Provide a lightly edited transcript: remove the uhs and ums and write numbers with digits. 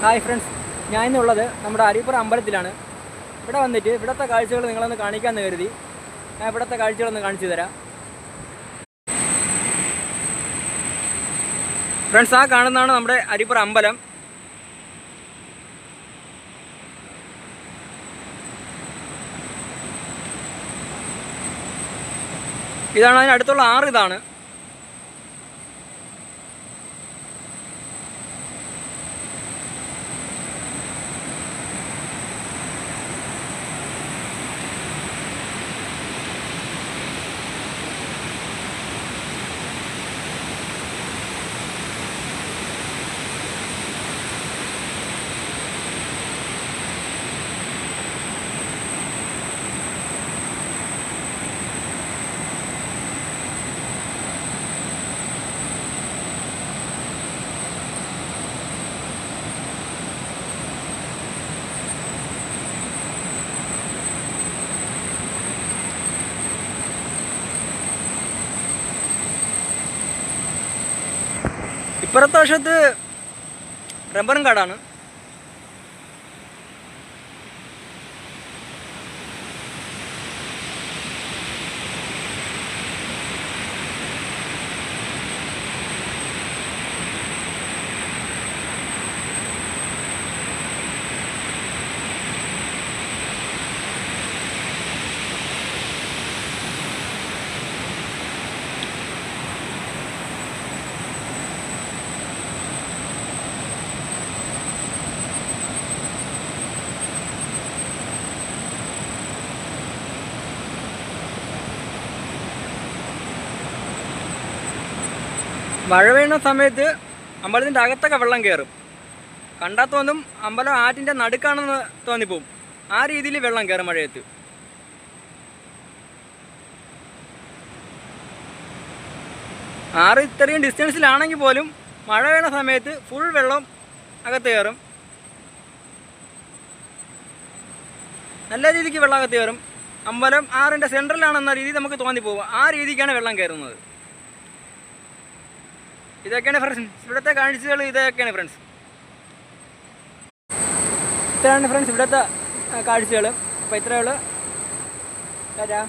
Hi friends, ഞാൻ ഇന്നുള്ളത് നമ്മുടെ അരീപ്പുറം അമ്പലത്തിലാണ്. ഇവിടെ വന്നിട്ട് ഇവിടുത്തെ കാഴ്ചകൾ നിങ്ങളൊന്ന് കാണിക്കാമെന്ന് കരുതി ഞാൻ ഇവിടുത്തെ കാഴ്ചകളൊന്ന് കാണിച്ചു തരാം. ഫ്രണ്ട്സ്, ആ കാണുന്നതാണ് നമ്മുടെ അരീപ്പുറം അമ്പലം. ഇതാണ് അതിനടുത്തുള്ള ആറ്. ഇതാണ് ഇപ്പുറത്തെ വശത്ത് റബ്ബറും കാടാണ്. മഴ പെയ്യുന്ന സമയത്ത് അമ്പലത്തിൻ്റെ അകത്തൊക്കെ വെള്ളം കയറും. കണ്ടാൽ തോന്നും അമ്പലം ആറ്റിൻ്റെ നടുക്കാണെന്ന് തോന്നിപ്പോവും. ആ രീതിയിൽ വെള്ളം കയറും മഴയത്ത്. ആറ് ഇത്രയും ഡിസ്റ്റൻസിലാണെങ്കിൽ പോലും മഴ പെയ്യുന്ന സമയത്ത് ഫുൾ വെള്ളം അകത്ത് കയറും. നല്ല രീതിക്ക് വെള്ളം അകത്ത് കയറും. അമ്പലം ആറിൻ്റെ സെൻട്രലാണെന്ന രീതി നമുക്ക് തോന്നിപ്പോവും. ആ രീതിക്കാണ് വെള്ളം കയറുന്നത്. ഇതൊക്കെയാണ് ഫ്രണ്ട്സ് ഇവിടുത്തെ കാഴ്ചകൾ. ഇതൊക്കെയാണ് ഫ്രണ്ട്സ് ഇത്രയാണ് ഫ്രണ്ട്സ് ഇവിടുത്തെ കാഴ്ചകൾ. അപ്പോൾ ഇത്രയേ ഉള്ളൂ. ടാറ്റാ.